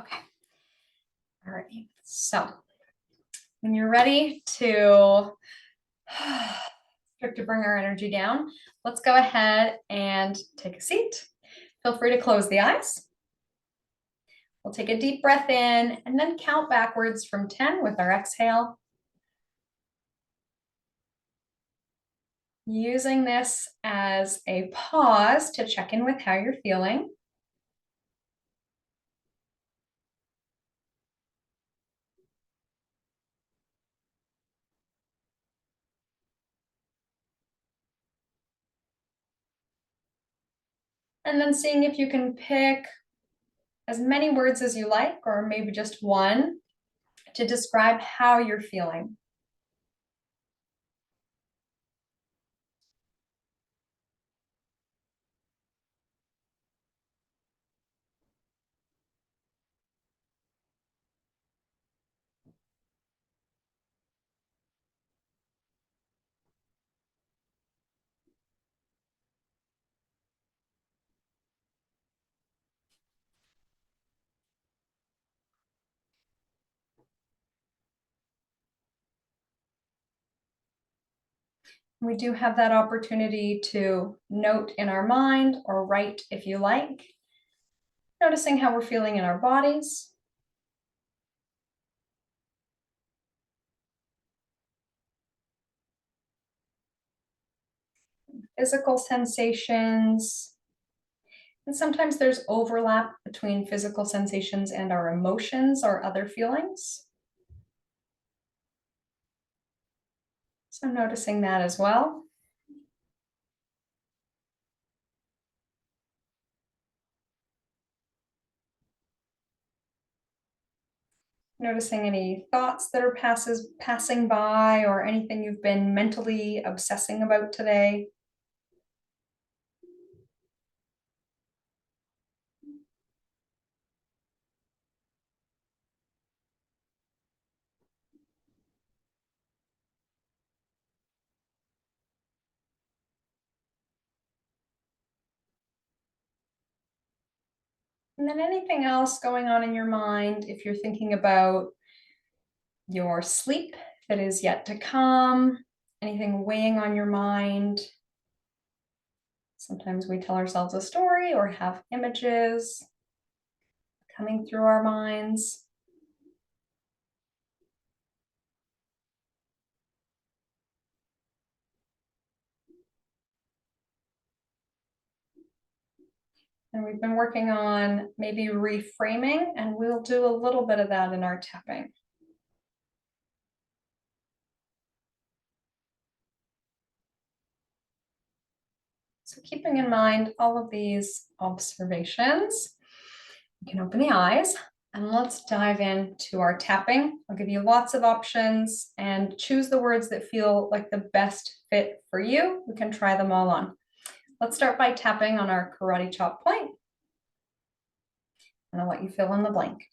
Okay. All right. So when you're ready to start to bring our energy down, let's go ahead and take a seat. Feel free to close the eyes. We'll take a deep breath in and then count backwards from 10 with our exhale. Using this as a pause to check in with how you're feeling. And then seeing if you can pick as many words as you like, or maybe just one, to describe how you're feeling. We do have that opportunity to note in our mind or write if you like, noticing how we're feeling in our bodies. Physical sensations. And sometimes there's overlap between physical sensations and our emotions or other feelings. So noticing that as well. Noticing any thoughts that are passing by or anything you've been mentally obsessing about today. And then anything else going on in your mind, if you're thinking about your sleep that is yet to come, anything weighing on your mind. Sometimes we tell ourselves a story or have images coming through our minds. And we've been working on maybe reframing, and we'll do a little bit of that in our tapping. So keeping in mind all of these observations, you can open the eyes and let's dive into our tapping. I'll give you lots of options and choose the words that feel like the best fit for you. We can try them all on. Let's start by tapping on our karate chop point. And I'll let you fill in the blank.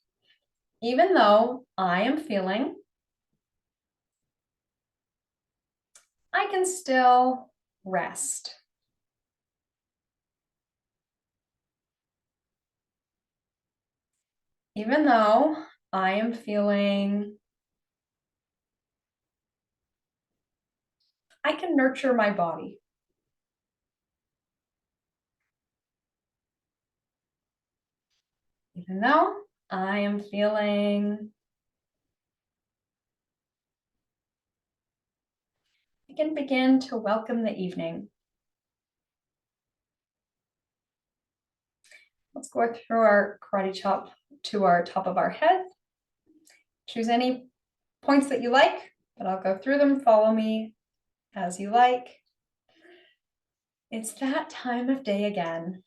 Even though I am feeling, I can still rest. Even though I am feeling, I can nurture my body. Even though I am feeling, I can begin to welcome the evening. Let's go through our karate chop to our top of our head. Choose any points that you like, but I'll go through them. Follow me as you like. It's that time of day again.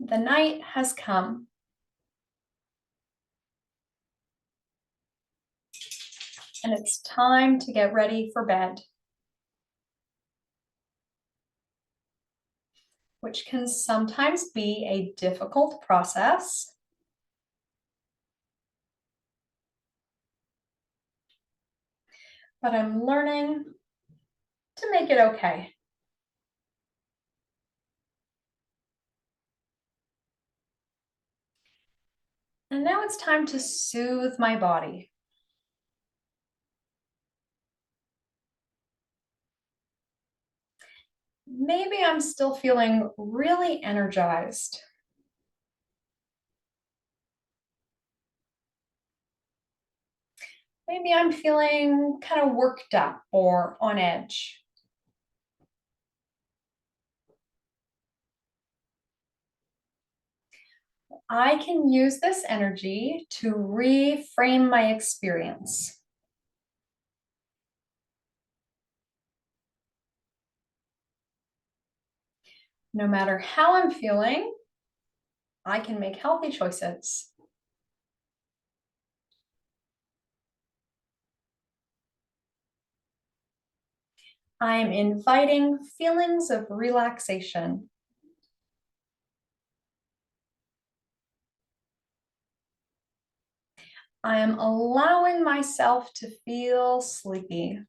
The night has come. And it's time to get ready for bed, which can sometimes be a difficult process. But I'm learning to make it okay. And now it's time to soothe my body. Maybe I'm still feeling really energized. Maybe I'm feeling kind of worked up or on edge. I can use this energy to reframe my experience. No matter how I'm feeling, I can make healthy choices. I'm inviting feelings of relaxation. I am allowing myself to feel sleepy.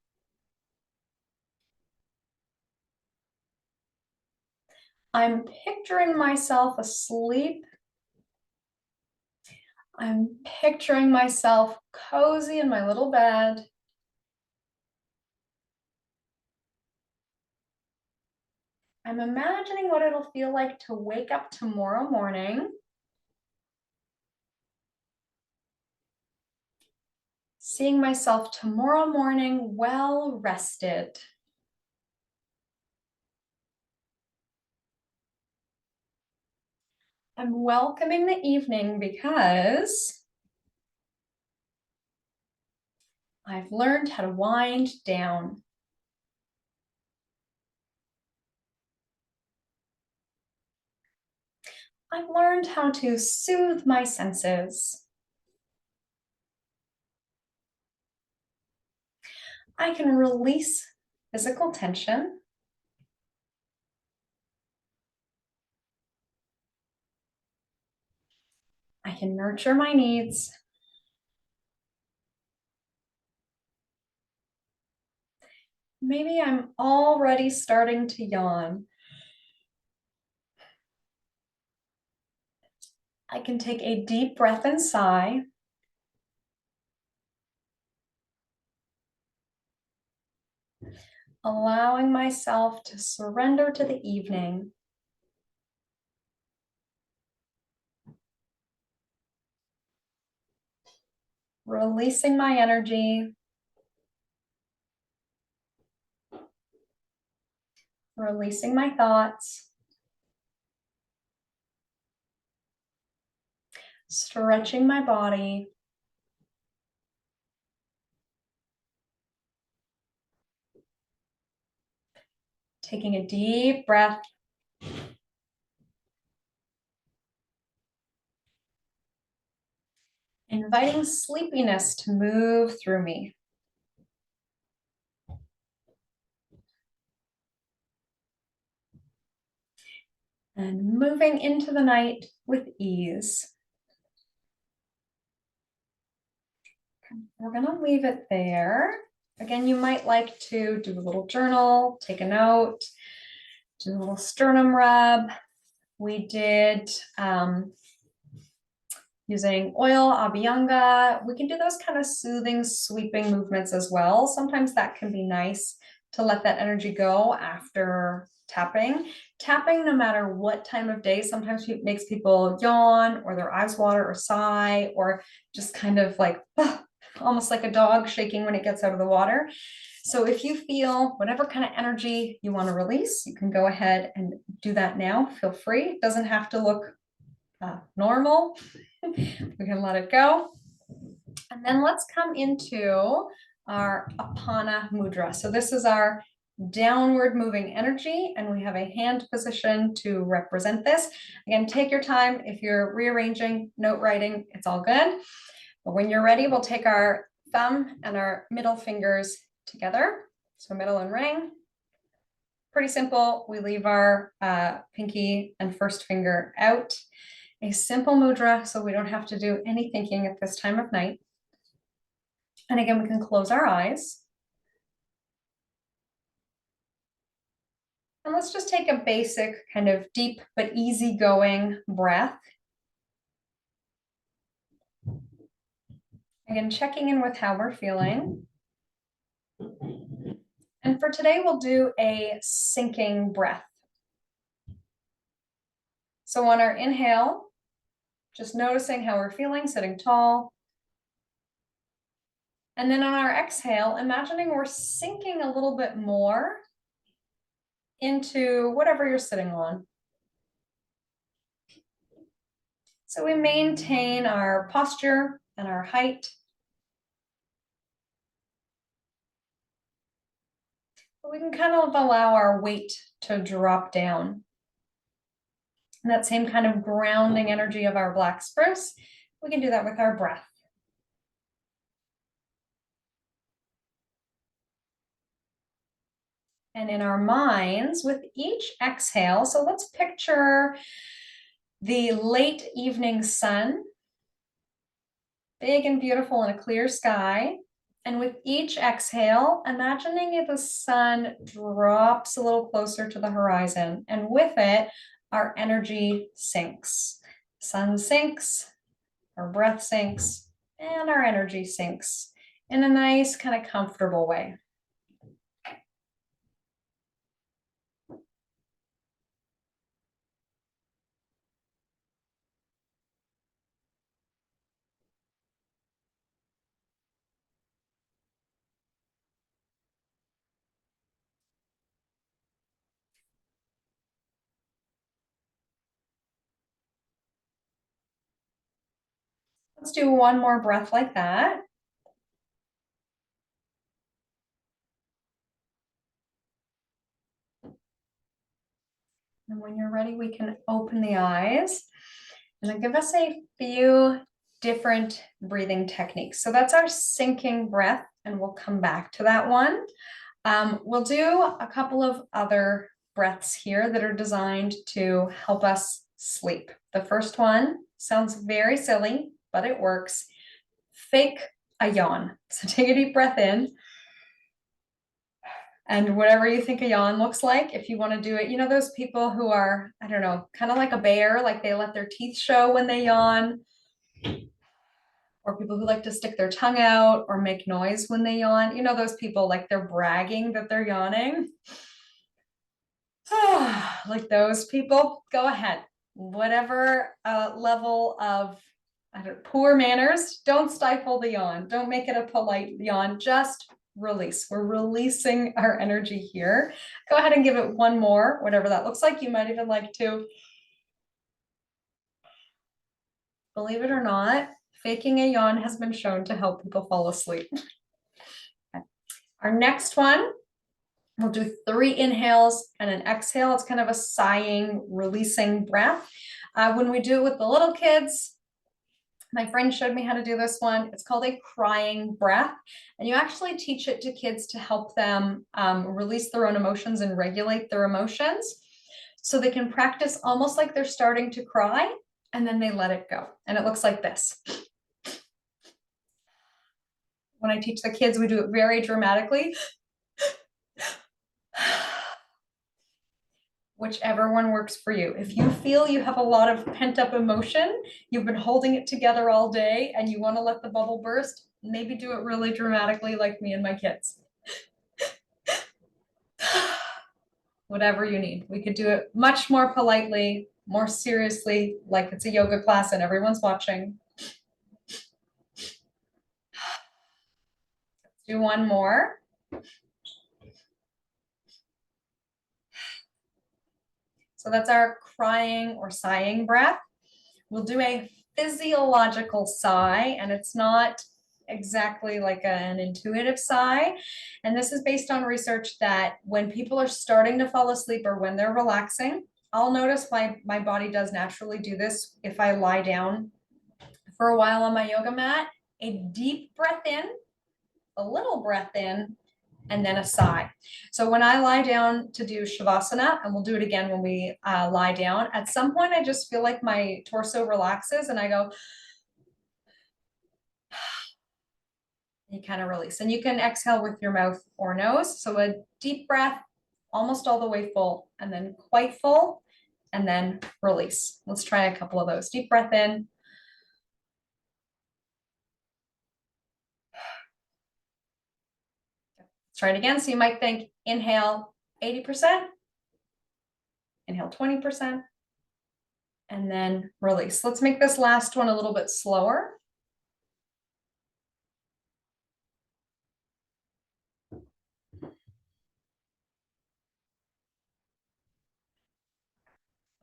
I'm picturing myself asleep. I'm picturing myself cozy in my little bed. I'm imagining what it'll feel like to wake up tomorrow morning, seeing myself tomorrow morning well rested. I'm welcoming the evening because I've learned how to wind down. I've learned how to soothe my senses. I can release physical tension. I can nurture my needs. Maybe I'm already starting to yawn. I can take a deep breath and sigh. Allowing myself to surrender to the evening. Releasing my energy. Releasing my thoughts. Stretching my body. Taking a deep breath. Inviting sleepiness to move through me. And moving into the night with ease. We're going to leave it there. Again, you might like to do a little journal, take a note, do a little sternum rub. We did using oil, abhyanga. We can do those kind of soothing, sweeping movements as well. Sometimes that can be nice to let that energy go after tapping. Tapping, no matter what time of day, sometimes it makes people yawn or their eyes water or sigh or just kind of like almost like a dog shaking when it gets out of the water. So if you feel whatever kind of energy you want to release, you can go ahead and do that now. Feel free. It doesn't have to look normal. We can let it go. And then let's come into our Apana Mudra. So this is our downward moving energy, and we have a hand position to represent this. Again, take your time. If you're rearranging, note writing, it's all good. But when you're ready, we'll take our thumb and our middle fingers together. So middle and ring. Pretty simple. We leave our pinky and first finger out. A simple mudra, so we don't have to do any thinking at this time of night. And again, we can close our eyes. And let's just take a basic kind of deep but easygoing breath. Again, checking in with how we're feeling. And for today, we'll do a sinking breath. So on our inhale, just noticing how we're feeling, sitting tall. And then on our exhale, imagining we're sinking a little bit more into whatever you're sitting on. So we maintain our posture and our height. But we can kind of allow our weight to drop down. And that same kind of grounding energy of our black spruce, we can do that with our breath. And in our minds, with each exhale, so let's picture the late evening sun, big and beautiful in a clear sky. And with each exhale, imagining the sun drops a little closer to the horizon. And with it, our energy sinks. Sun sinks, our breath sinks, and our energy sinks in a nice, kind of comfortable way. Let's do one more breath like that. And when you're ready, we can open the eyes and then give us a few different breathing techniques. So that's our sinking breath, and we'll come back to that one. We'll do a couple of other breaths here that are designed to help us sleep. The first one sounds very silly, but it works. Fake a yawn. So take a deep breath in. And whatever you think a yawn looks like, if you want to do it, you know, those people who are, I don't know, kind of like a bear, like they let their teeth show when they yawn, or people who like to stick their tongue out or make noise when they yawn. You know, those people like they're bragging that they're yawning. Like those people, go ahead. Whatever level of poor manners, don't stifle the yawn. Don't make it a polite yawn. Just release. We're releasing our energy here. Go ahead and give it one more, whatever that looks like. You might even like to, believe it or not, faking a yawn has been shown to help people fall asleep. Okay. Our next one, we'll do 3 inhales and an exhale. It's kind of a sighing, releasing breath. When we do it with the little kids, my friend showed me how to do this one. It's called a crying breath. And you actually teach it to kids to help them release their own emotions and regulate their emotions. So they can practice almost like they're starting to cry, and then they let it go. And it looks like this. When I teach the kids, we do it very dramatically. Whichever one works for you. If you feel you have a lot of pent-up emotion, you've been holding it together all day and you want to let the bubble burst, maybe do it really dramatically like me and my kids. Whatever you need. We could do it much more politely, more seriously, like it's a yoga class and everyone's watching. Let's do one more. So that's our crying or sighing breath. We'll do a physiological sigh, and it's not exactly like an intuitive sigh. And this is based on research that when people are starting to fall asleep or when they're relaxing, I'll notice my body does naturally do this if I lie down for a while on my yoga mat. A deep breath in, a little breath in, and then a sigh. So when I lie down to do Shavasana, and we'll do it again when we lie down, at some point I just feel like my torso relaxes and I go, you kind of release. And you can exhale with your mouth or nose. So a deep breath, almost all the way full, and then quite full, and then release. Let's try a couple of those. Deep breath in. try it again. So you might think inhale 80%, inhale 20%, and then release. Let's make this last one a little bit slower.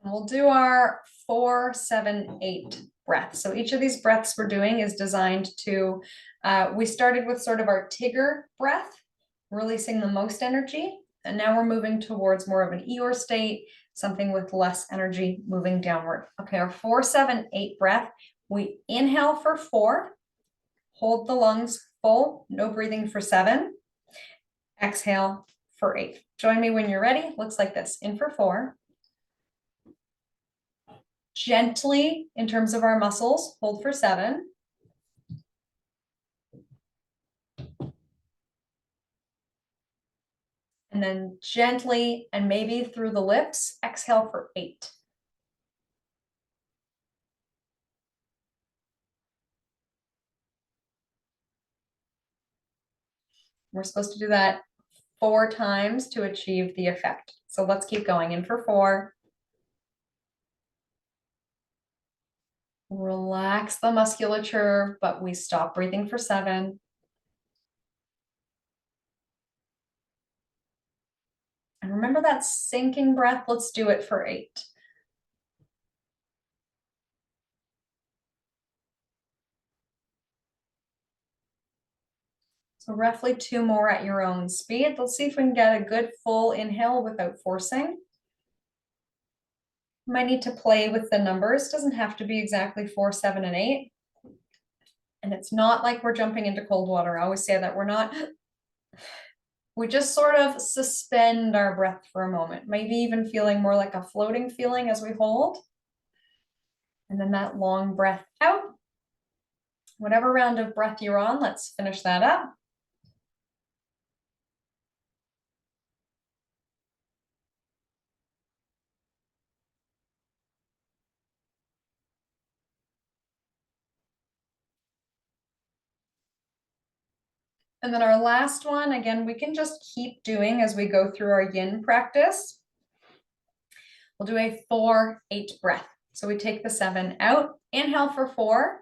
And we'll do our 4, 7, 8 breaths. So each of these breaths we're doing is designed to, we started with sort of our Tigger breath, releasing the most energy. And now we're moving towards more of an Eeyore state, something with less energy moving downward. Okay, our 4, 7, 8 breath. We inhale for 4, hold the lungs full, no breathing for 7. Exhale for 8. Join me when you're ready. Looks like this. In for 4. Gently, in terms of our muscles, hold for 7. And then gently, and maybe through the lips, exhale for 8. We're supposed to do that 4 times to achieve the effect. So let's keep going. In for 4. Relax the musculature, but we stop breathing for 7. And remember that sinking breath. Let's do it for 8. So roughly 2 more at your own speed. Let's see if we can get a good full inhale without forcing. You might need to play with the numbers. It doesn't have to be exactly 4, 7, and 8. And it's not like we're jumping into cold water. I always say that we're not. We just sort of suspend our breath for a moment, maybe even feeling more like a floating feeling as we hold. And then that long breath out. Whatever round of breath you're on, let's finish that up. And then our last one, again, we can just keep doing as we go through our yin practice. We'll do a 4, 8 breath. So we take the 7 out, inhale for 4,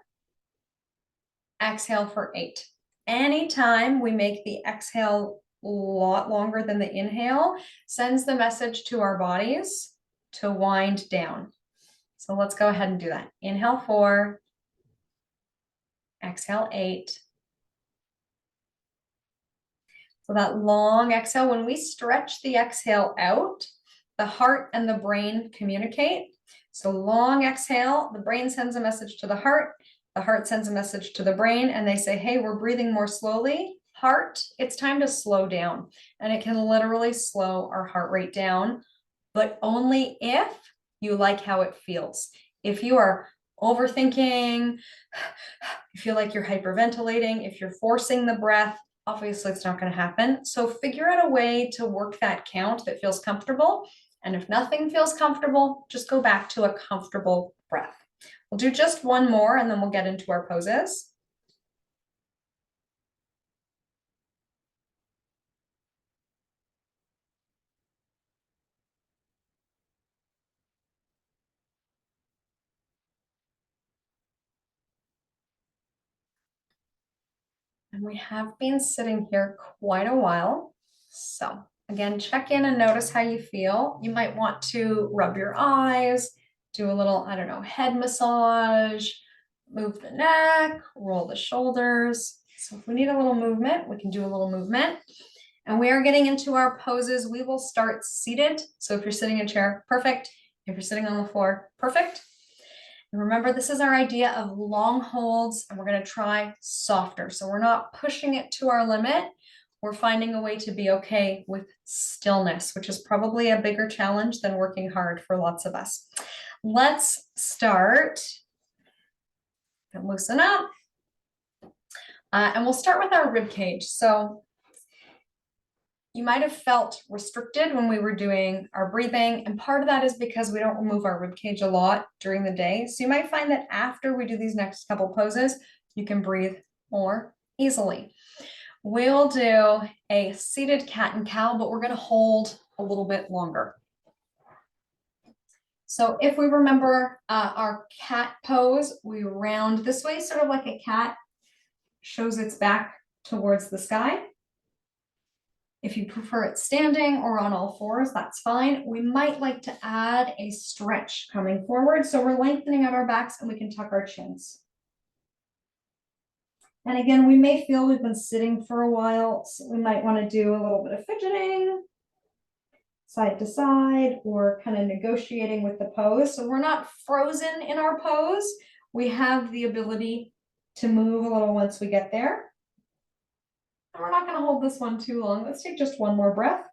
exhale for 8. Anytime we make the exhale a lot longer than the inhale, sends the message to our bodies to wind down. So let's go ahead and do that. Inhale 4, exhale 8. So that long exhale, when we stretch the exhale out, the heart and the brain communicate. So long exhale, the brain sends a message to the heart sends a message to the brain, and they say, hey, we're breathing more slowly. Heart, it's time to slow down. And it can literally slow our heart rate down, but only if you like how it feels. If you are overthinking, you feel like you're hyperventilating, if you're forcing the breath, obviously it's not going to happen. So figure out a way to work that count that feels comfortable. And if nothing feels comfortable, just go back to a comfortable breath. We'll do just one more and then we'll get into our poses. And we have been sitting here quite a while. So again, check in and notice how you feel. You might want to rub your eyes, do a little, I don't know, head massage, move the neck, roll the shoulders. So if we need a little movement, we can do a little movement. And we are getting into our poses. We will start seated. So if you're sitting in a chair, perfect. If you're sitting on the floor, perfect. And remember, this is our idea of long holds, and we're going to try softer. So we're not pushing it to our limit. We're finding a way to be okay with stillness, which is probably a bigger challenge than working hard for lots of us. Let's start and loosen up. And we'll start with our rib cage. So you might have felt restricted when we were doing our breathing, and part of that is because we don't remove our rib cage a lot during the day. So you might find that after we do these next couple poses, you can breathe more easily. We'll do a seated cat and cow, but we're going to hold a little bit longer. So if we remember our cat pose, we round this way, sort of like a cat shows its back towards the sky. If you prefer it standing or on all fours, that's fine. We might like to add a stretch coming forward. So we're lengthening out our backs and we can tuck our chins. And again, we may feel we've been sitting for a while, so we might want to do a little bit of fidgeting, side to side, or kind of negotiating with the pose. So we're not frozen in our pose. We have the ability to move a little once we get there. And we're not going to hold this one too long. Let's take just one more breath.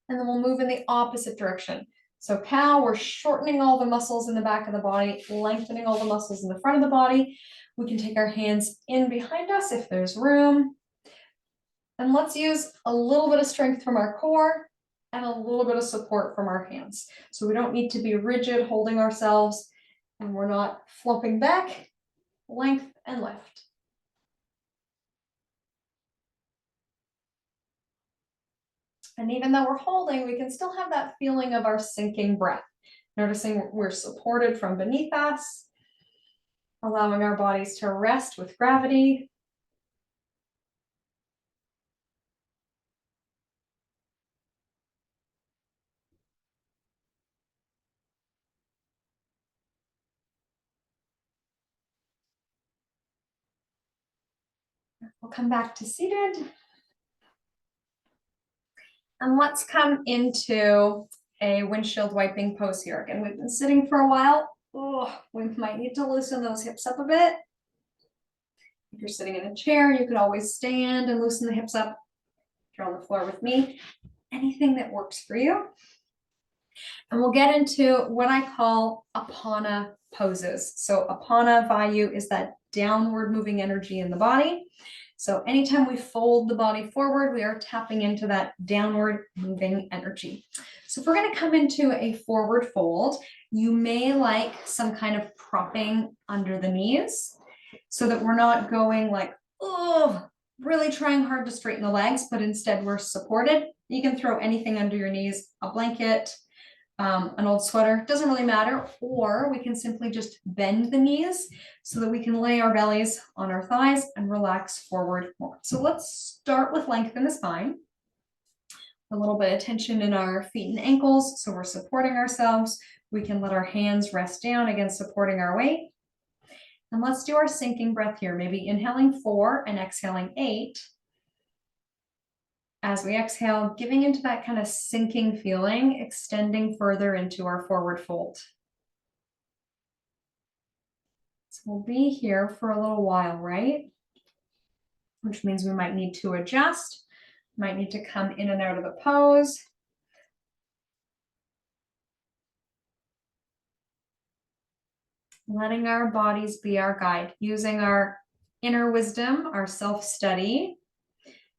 And then we'll move in the opposite direction. So cow, we're shortening all the muscles in the back of the body, lengthening all the muscles in the front of the body. We can take our hands in behind us if there's room. And let's use a little bit of strength from our core and a little bit of support from our hands. So we don't need to be rigid holding ourselves, and we're not flumping back, length and lift. And even though we're holding, we can still have that feeling of our sinking breath. Noticing we're supported from beneath us, allowing our bodies to rest with gravity. We'll come back to seated. And let's come into a windshield wiping pose here. Again, we've been sitting for a while. Oh, we might need to loosen those hips up a bit. If you're sitting in a chair, you could always stand and loosen the hips up. If you're on the floor with me, anything that works for you. And we'll get into what I call apana poses. So apana vayu is that downward moving energy in the body. So anytime we fold the body forward, we are tapping into that downward moving energy. So if we're going to come into a forward fold, you may like some kind of propping under the knees so that we're not going like, oh, really trying hard to straighten the legs, but instead we're supported. You can throw anything under your knees, a blanket, an old sweater, doesn't really matter, or we can simply just bend the knees so that we can lay our bellies on our thighs and relax forward more. So let's start with length in the spine. A little bit of tension in our feet and ankles, so we're supporting ourselves. We can let our hands rest down, again, supporting our weight. And let's do our sinking breath here, maybe inhaling 4 and exhaling 8. As we exhale, giving into that kind of sinking feeling, extending further into our forward fold. So we'll be here for a little while, right? Which means we might need to adjust, might need to come in and out of the pose. Letting our bodies be our guide, using our inner wisdom, our self-study,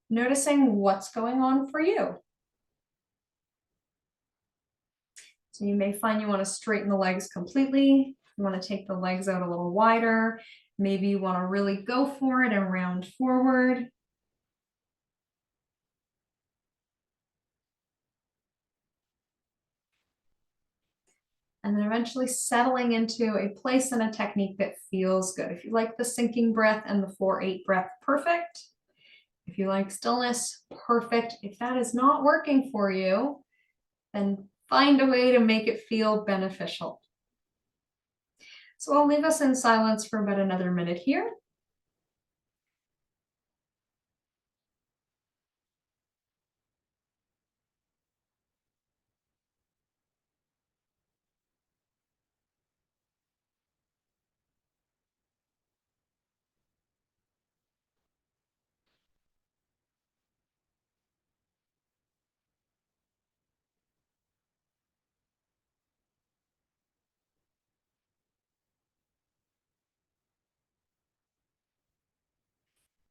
noticing what's going on for you. So you may find you want to straighten the legs completely. You want to take the legs out a little wider. Maybe you want to really go for it and round forward. And then eventually settling into a place and a technique that feels good. If you like the sinking breath and the 4-8 breath, perfect. If you like stillness, perfect. If that is not working for you, then find a way to make it feel beneficial. So I'll leave us in silence for about another minute here.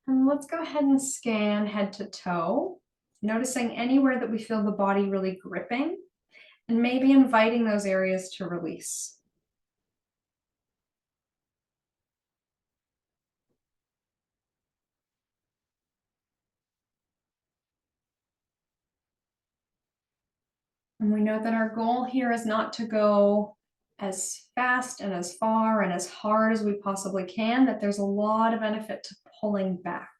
And let's go ahead and scan head to toe, noticing anywhere that we feel the body really gripping, and maybe inviting those areas to release. And we know that our goal here is not to go as fast and as far and as hard as we possibly can, that there's a lot of benefit to pulling back.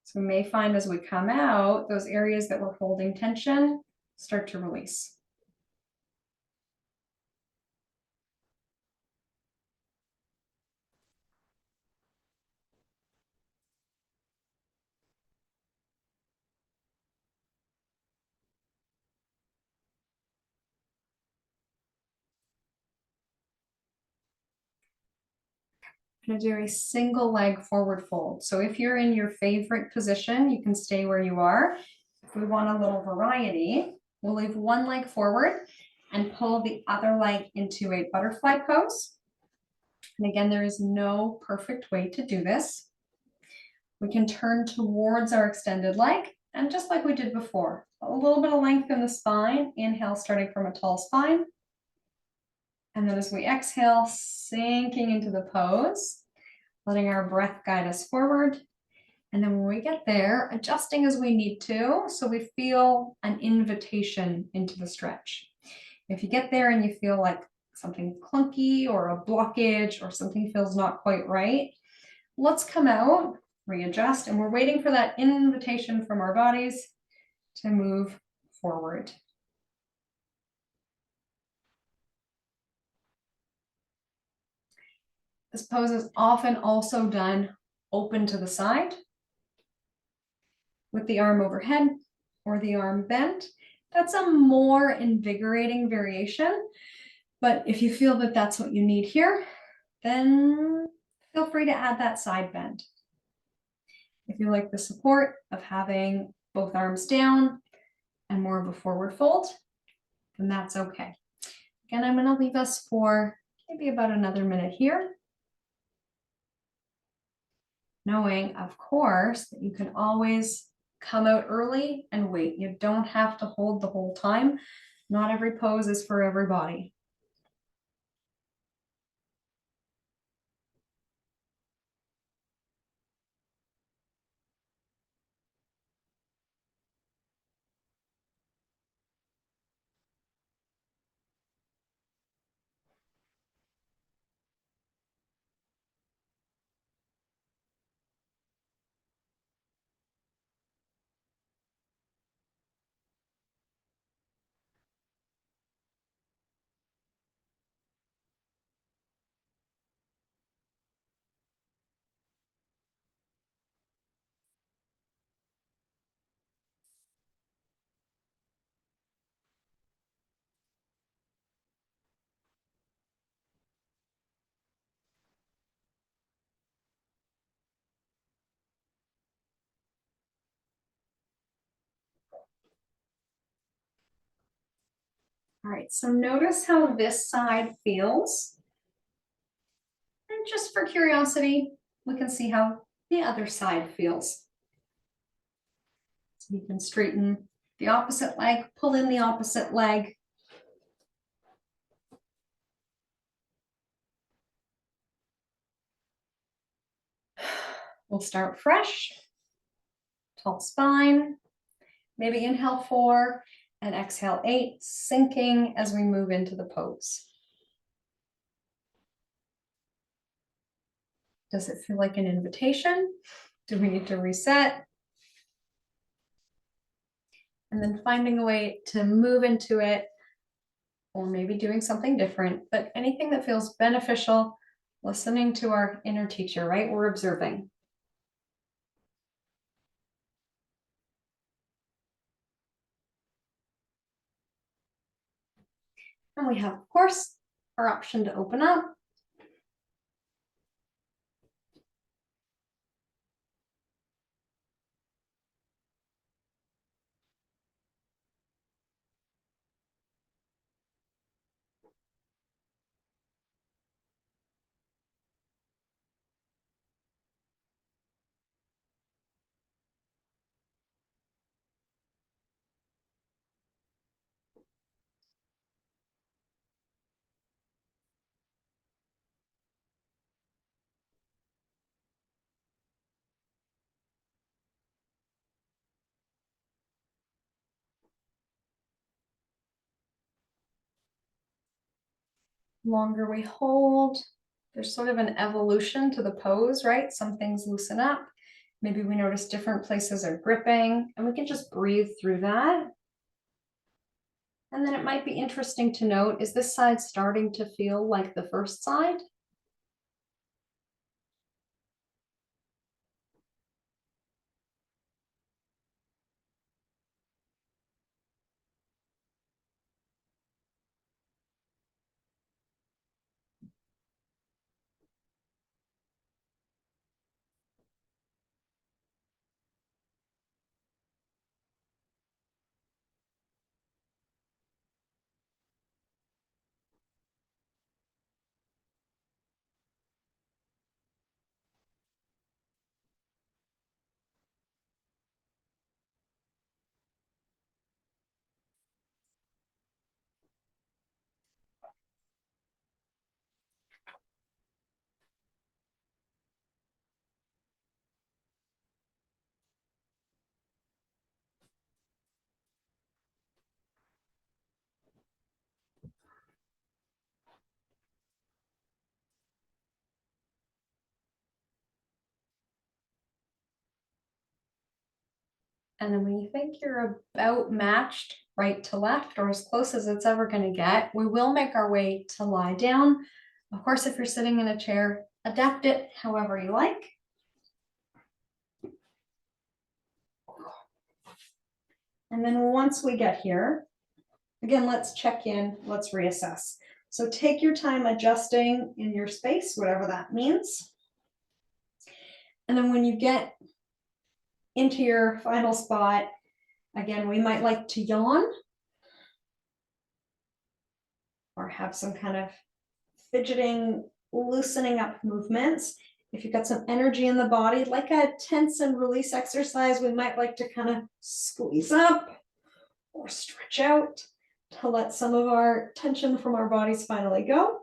So we may find as we come out, those areas that we're holding tension start to release. I'm going to do a single leg forward fold. So if you're in your favorite position, you can stay where you are. If we want a little variety, we'll leave one leg forward and pull the other leg into a butterfly pose. And again, there is no perfect way to do this. We can turn towards our extended leg, and just like we did before, a little bit of length in the spine. Inhale, starting from a tall spine. And then as we exhale, sinking into the pose, letting our breath guide us forward. And then when we get there, adjusting as we need to, so we feel an invitation into the stretch. If you get there and you feel like something clunky or a blockage or something feels not quite right, let's come out, readjust, and we're waiting for that invitation from our bodies to move forward. This pose is often also done open to the side with the arm overhead or the arm bent. That's a more invigorating variation, but if you feel that that's what you need here, then feel free to add that side bend. If you like the support of having both arms down and more of a forward fold, then that's okay. Again, I'm going to leave us for maybe about another minute here, knowing, of course, that you can always come out early and wait. You don't have to hold the whole time. Not every pose is for everybody. All right, so notice how this side feels. And just for curiosity, we can see how the other side feels. So you can straighten the opposite leg, pull in the opposite leg. We'll start fresh, tall spine, maybe inhale 4 and exhale 8, sinking as we move into the pose. Does it feel like an invitation? Do we need to reset? And then finding a way to move into it, or maybe doing something different, but anything that feels beneficial, listening to our inner teacher, right? We're observing. And we have, of course, our option to open up. longer we hold, there's sort of an evolution to the pose, right? Some things loosen up. Maybe we notice different places are gripping, and we can just breathe through that. And then it might be interesting to note, is this side starting to feel like the first side? And then when you think you're about matched right to left, or as close as it's ever going to get, we will make our way to lie down. Of course, if you're sitting in a chair, adapt it however you like. And then once we get here, again, let's check in, let's reassess. So take your time adjusting in your space, whatever that means. And then when you get into your final spot, again, we might like to yawn or have some kind of fidgeting, loosening up movements. If you've got some energy in the body, like a tense and release exercise, we might like to kind of squeeze up or stretch out to let some of our tension from our bodies finally go.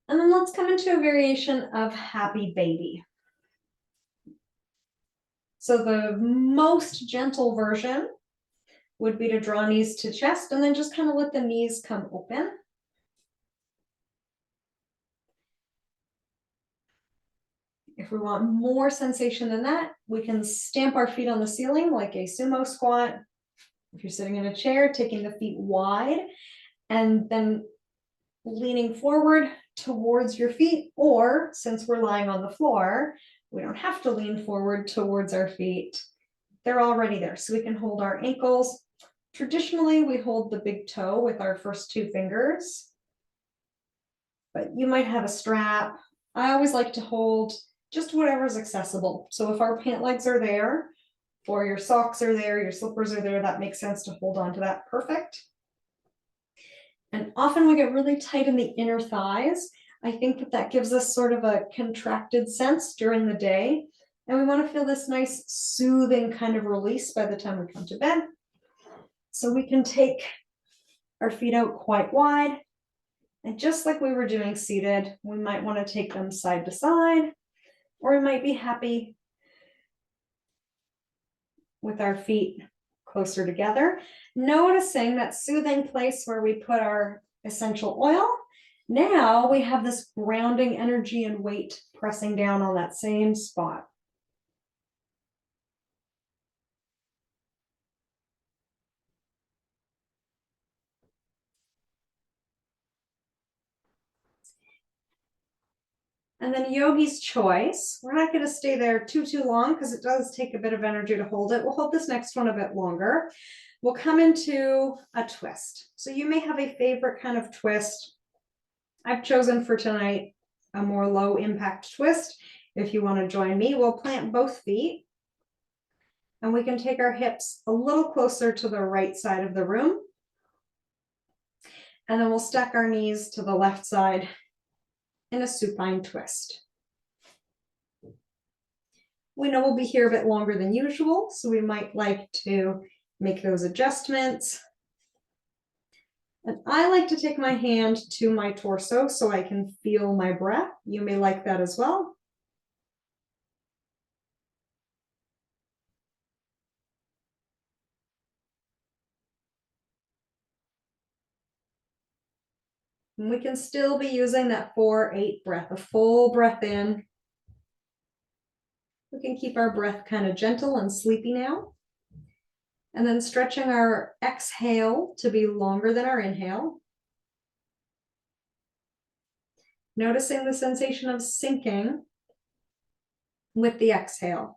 And then let's come into a variation of happy baby. So the most gentle version would be to draw knees to chest and then just kind of let the knees come open. If we want more sensation than that, we can stamp our feet on the ceiling like a sumo squat. If you're sitting in a chair, taking the feet wide and then leaning forward towards your feet, or since we're lying on the floor, we don't have to lean forward towards our feet. They're already there, so we can hold our ankles. Traditionally, we hold the big toe with our first two fingers, but you might have a strap. I always like to hold just whatever's accessible. So if our pant legs are there, or your socks are there, your slippers are there, that makes sense to hold on to that. Perfect. And often we get really tight in the inner thighs. I think that that gives us sort of a contracted sense during the day. And we want to feel this nice soothing kind of release by the time we come to bed. So we can take our feet out quite wide. And just like we were doing seated, we might want to take them side to side, or we might be happy with our feet closer together. Noticing that soothing place where we put our essential oil. Now we have this grounding energy and weight pressing down on that same spot. And then yogi's choice. We're not going to stay there too long because it does take a bit of energy to hold it. We'll hold this next one a bit longer. We'll come into a twist. So you may have a favorite kind of twist. I've chosen for tonight a more low impact twist. If you want to join me, we'll plant both feet. And we can take our hips a little closer to the right side of the room. And then we'll stack our knees to the left side in a supine twist. We know we'll be here a bit longer than usual, so we might like to make those adjustments. And I like to take my hand to my torso so I can feel my breath. You may like that as well. And we can still be using that 4-8 breath, a full breath in. We can keep our breath kind of gentle and sleepy now. And then stretching our exhale to be longer than our inhale. Noticing the sensation of sinking with the exhale.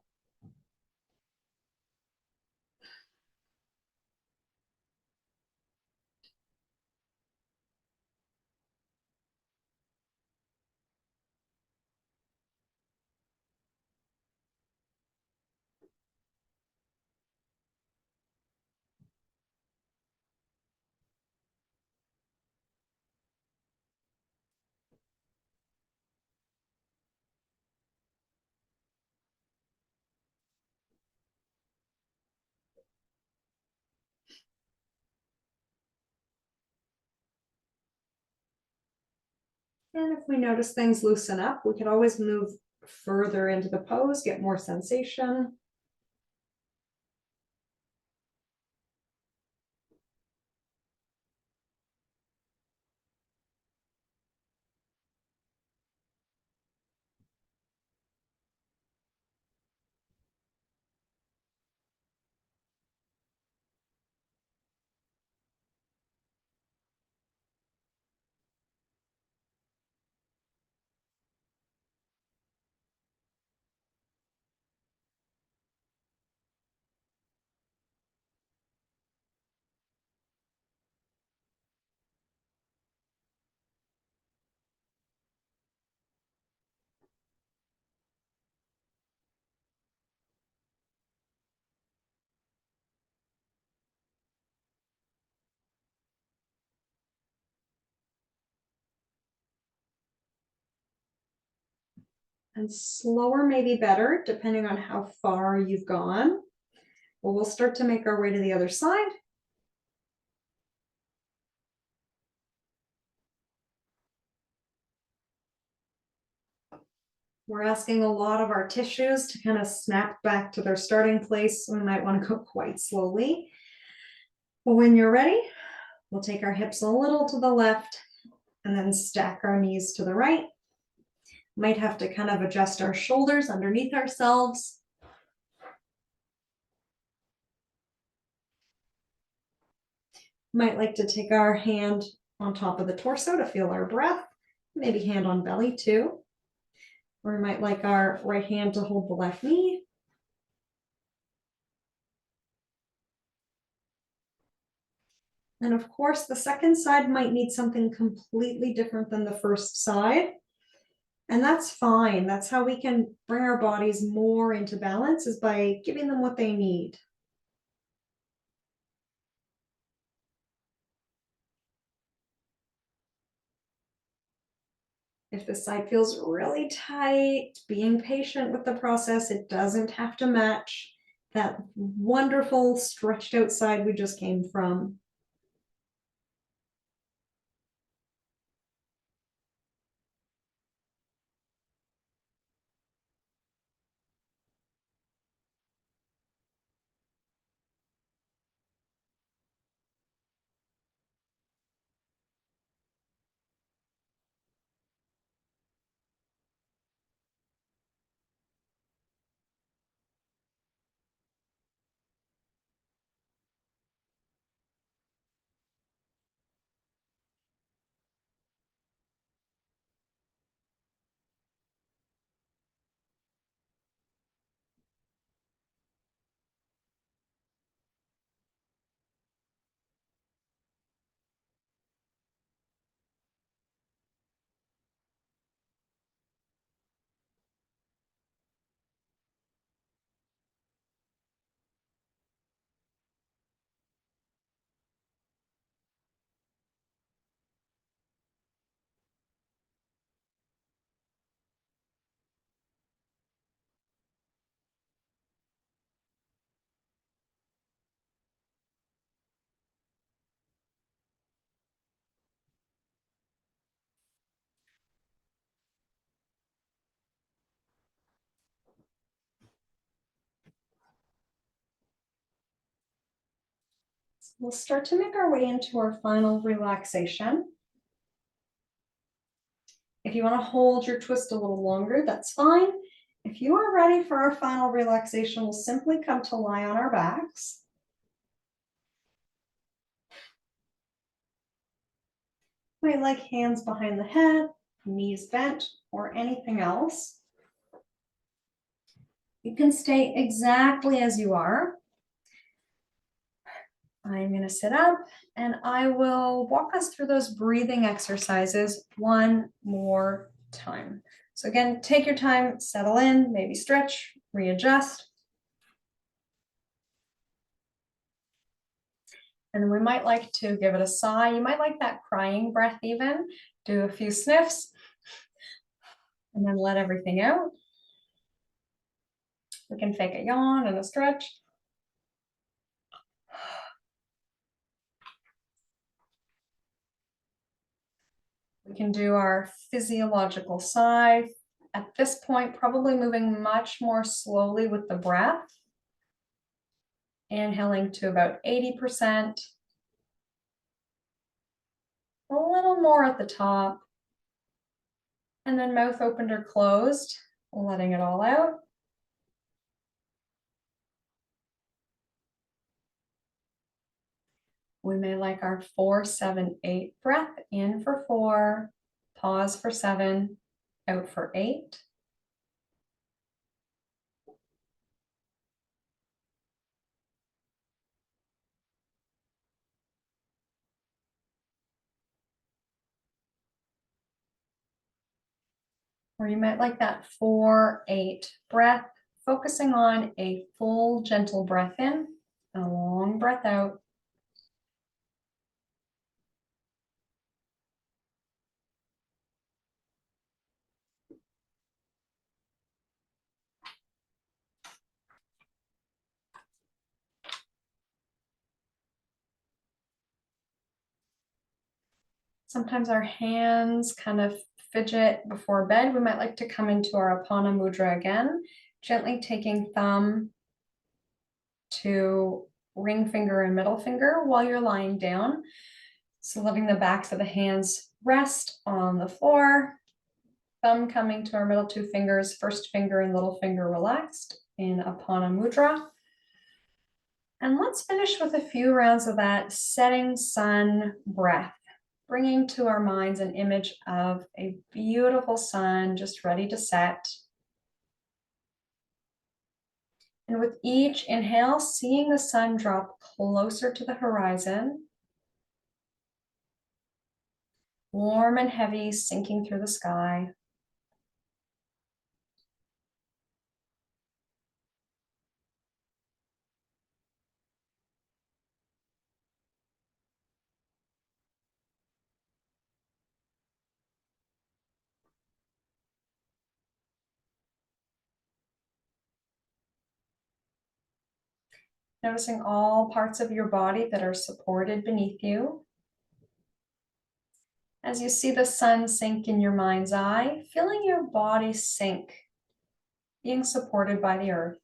And if we notice things loosen up, we can always move further into the pose, get more sensation. And slower may be better, depending on how far you've gone. Well, we'll start to make our way to the other side. We're asking a lot of our tissues to kind of snap back to their starting place. We might want to go quite slowly. But when you're ready, we'll take our hips a little to the left and then stack our knees to the right. Might have to kind of adjust our shoulders underneath ourselves. Might like to take our hand on top of the torso to feel our breath, maybe hand on belly too. Or we might like our right hand to hold the left knee. And of course, the second side might need something completely different than the first side. And that's fine. That's how we can bring our bodies more into balance, is by giving them what they need. If the side feels really tight, being patient with the process, it doesn't have to match that wonderful stretched out side we just came from. We'll start to make our way into our final relaxation. If you want to hold your twist a little longer, that's fine. If you are ready for our final relaxation, we'll simply come to lie on our backs. Might like hands behind the head, knees bent, or anything else. You can stay exactly as you are. I'm going to sit up and I will walk us through those breathing exercises one more time. So again, take your time, settle in, maybe stretch, readjust. And then we might like to give it a sigh. You might like that crying breath even. Do a few sniffs and then let everything out. We can fake a yawn and a stretch. We can do our physiological sigh. At this point, probably moving much more slowly with the breath. Inhaling to about 80%. A little more at the top. And then mouth opened or closed, letting it all out. We may like our 4, 7, 8 breath, in for 4, pause for 7, out for 8. Or you might like that 4, 8 breath, focusing on a full gentle breath in and a long breath out. Sometimes our hands kind of fidget before bed. We might like to come into our Apana Mudra again, gently taking thumb to ring finger and middle finger while you're lying down. So letting the backs of the hands rest on the floor, thumb coming to our middle 2 fingers, first finger and little finger relaxed in Apana Mudra. And let's finish with a few rounds of that setting sun breath, bringing to our minds an image of a beautiful sun just ready to set. And with each inhale, seeing the sun drop closer to the horizon, warm and heavy, sinking through the sky. Noticing all parts of your body that are supported beneath you. As you see the sun sink in your mind's eye, feeling your body sink, being supported by the earth.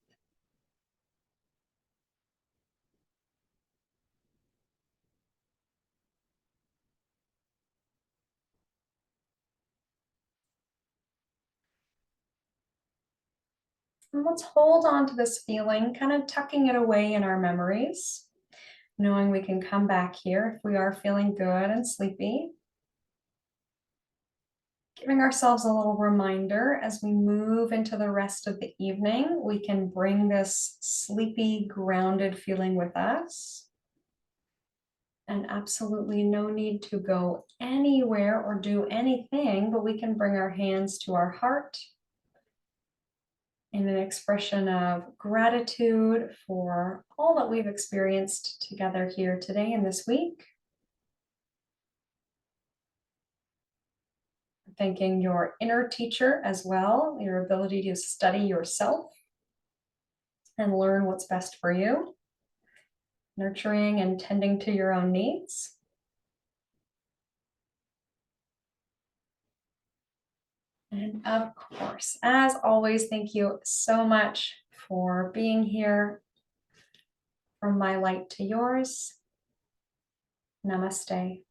And let's hold on to this feeling, kind of tucking it away in our memories, knowing we can come back here if we are feeling good and sleepy. Giving ourselves a little reminder as we move into the rest of the evening, we can bring this sleepy, grounded feeling with us. And absolutely no need to go anywhere or do anything, but we can bring our hands to our heart in an expression of gratitude for all that we've experienced together here today and this week. Thanking your inner teacher as well, your ability to study yourself and learn what's best for you. Nurturing and tending to your own needs. And of course, as always, thank you so much for being here. From my light to yours. Namaste.